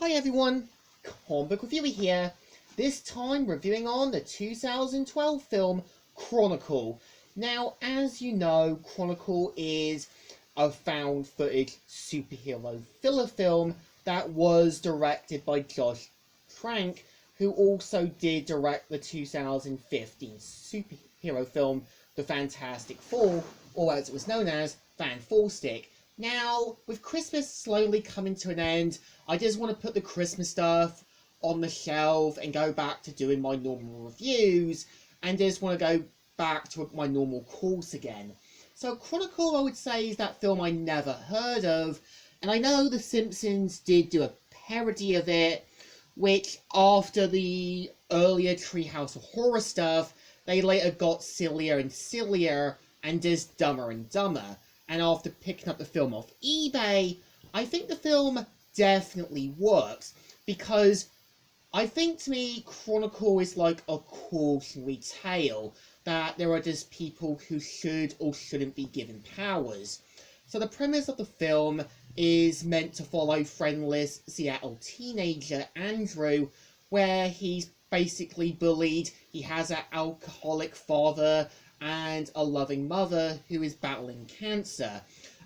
Hi everyone, Comic Book Reviewer here, this time reviewing on the 2012 film Chronicle. Now, as you know, Chronicle is a found footage superhero filler film that was directed by Josh Trank, who also did direct the 2015 superhero film The Fantastic Four, or as it was known as, Fan Four Stick. Now, with Christmas slowly coming to an end, I just want to put the Christmas stuff on the shelf and go back to doing my normal reviews, and just want to go back to my normal course again. So Chronicle, I would say, is that film I never heard of, and I know The Simpsons did do a parody of it, which after the earlier Treehouse of Horror stuff, they later got sillier and sillier and just dumber and dumber. And after picking up the film off eBay, I think the film definitely works, because I think to me Chronicle is like a cautionary tale that there are just people who should or shouldn't be given powers. So the premise of the film is meant to follow friendless Seattle teenager Andrew, where he's basically bullied. He has an alcoholic father and a loving mother who is battling cancer.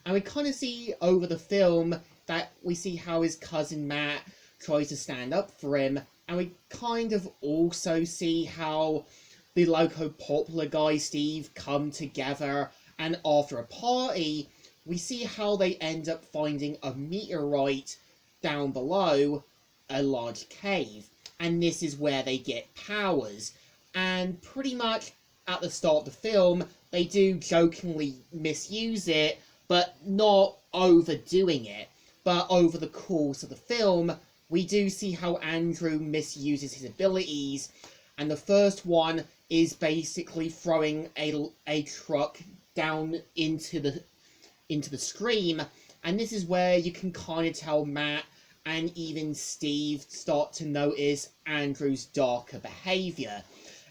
And we kind of see over the film that we see how his cousin Matt tries to stand up for him, and we kind of also see how the local popular guy Steve come together, and after a party, we see how they end up finding a meteorite down below a large cave. And this is where they get powers. And pretty much at the start of the film, they do jokingly misuse it, but not overdoing it. But over the course of the film, we do see how Andrew misuses his abilities, and the first one is basically throwing a truck down into the stream, and this is where you can kind of tell Matt and even Steve start to notice Andrew's darker behaviour.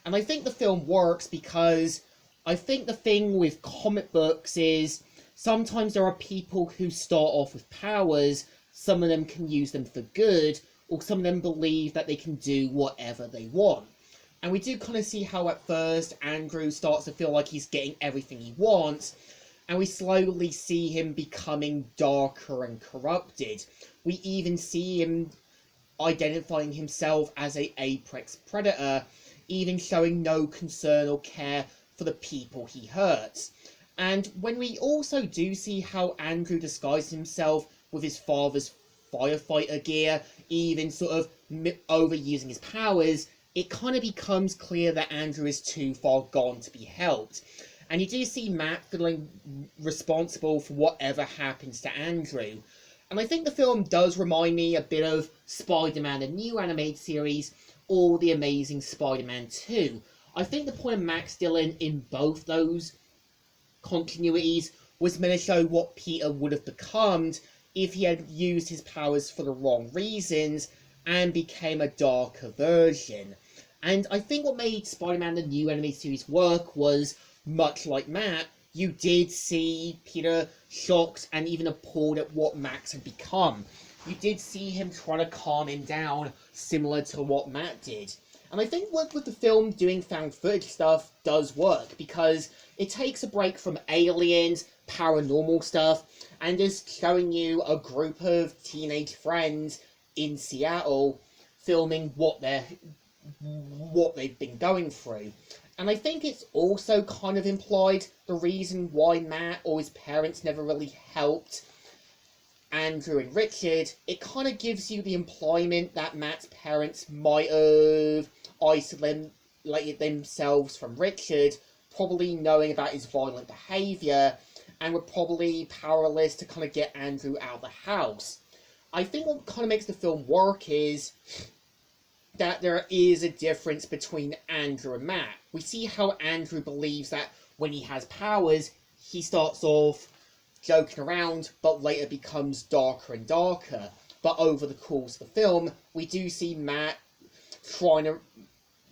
And I think the film works because I think the thing with comic books is sometimes there are people who start off with powers, some of them can use them for good, or some of them believe that they can do whatever they want. And we do kind of see how at first Andrew starts to feel like he's getting everything he wants, and we slowly see him becoming darker and corrupted. We even see him identifying himself as an apex predator, even showing no concern or care for the people he hurts. And when we also do see how Andrew disguises himself with his father's firefighter gear, even sort of overusing his powers, it kind of becomes clear that Andrew is too far gone to be helped. And you do see Matt feeling responsible for whatever happens to Andrew. And I think the film does remind me a bit of Spider-Man, the new animated series, or The Amazing Spider-Man 2. I think the point of Max Dillon in both those continuities was meant to show what Peter would have become if he had used his powers for the wrong reasons and became a darker version. And I think what made Spider-Man, the new animated series, work was, much like Matt, you did see Peter shocked and even appalled at what Max had become. You did see him trying to calm him down, similar to what Matt did. And I think what with the film doing found footage stuff does work, because it takes a break from aliens, paranormal stuff, and just showing you a group of teenage friends in Seattle filming what they've been going through. And I think it's also kind of implied the reason why Matt or his parents never really helped Andrew and Richard. It kind of gives you the impliement that Matt's parents might have isolated themselves from Richard, probably knowing about his violent behaviour, and were probably powerless to kind of get Andrew out of the house. I think what kind of makes the film work is that there is a difference between Andrew and Matt. We see how Andrew believes that when he has powers, he starts off joking around, but later becomes darker and darker. But over the course of the film, we do see Matt trying to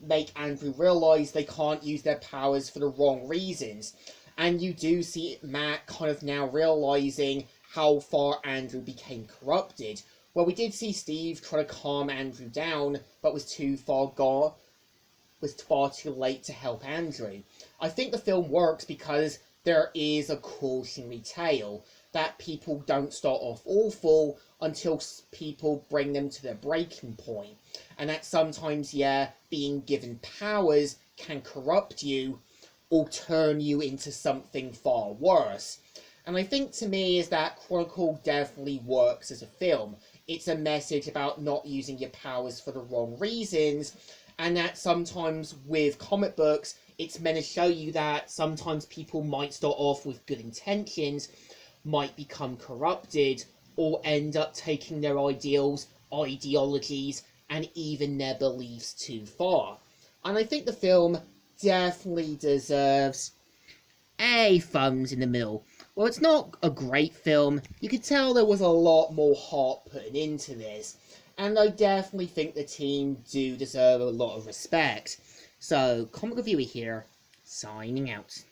make Andrew realise they can't use their powers for the wrong reasons. And you do see Matt kind of now realising how far Andrew became corrupted. Well, we did see Steve try to calm Andrew down, but was far too late to help Andrew. I think the film works because there is a cautionary tale that people don't start off awful until people bring them to their breaking point, and that sometimes, yeah, being given powers can corrupt you or turn you into something far worse. And I think to me is that Chronicle definitely works as a film. It's a message about not using your powers for the wrong reasons, and that sometimes with comic books, it's meant to show you that sometimes people might start off with good intentions, might become corrupted, or end up taking their ideologies, and even their beliefs too far. And I think the film definitely deserves a thumbs in the middle. Well, it's not a great film. You could tell there was a lot more heart put into this. And I definitely think the team do deserve a lot of respect. So, Comic Reviewer here, signing out.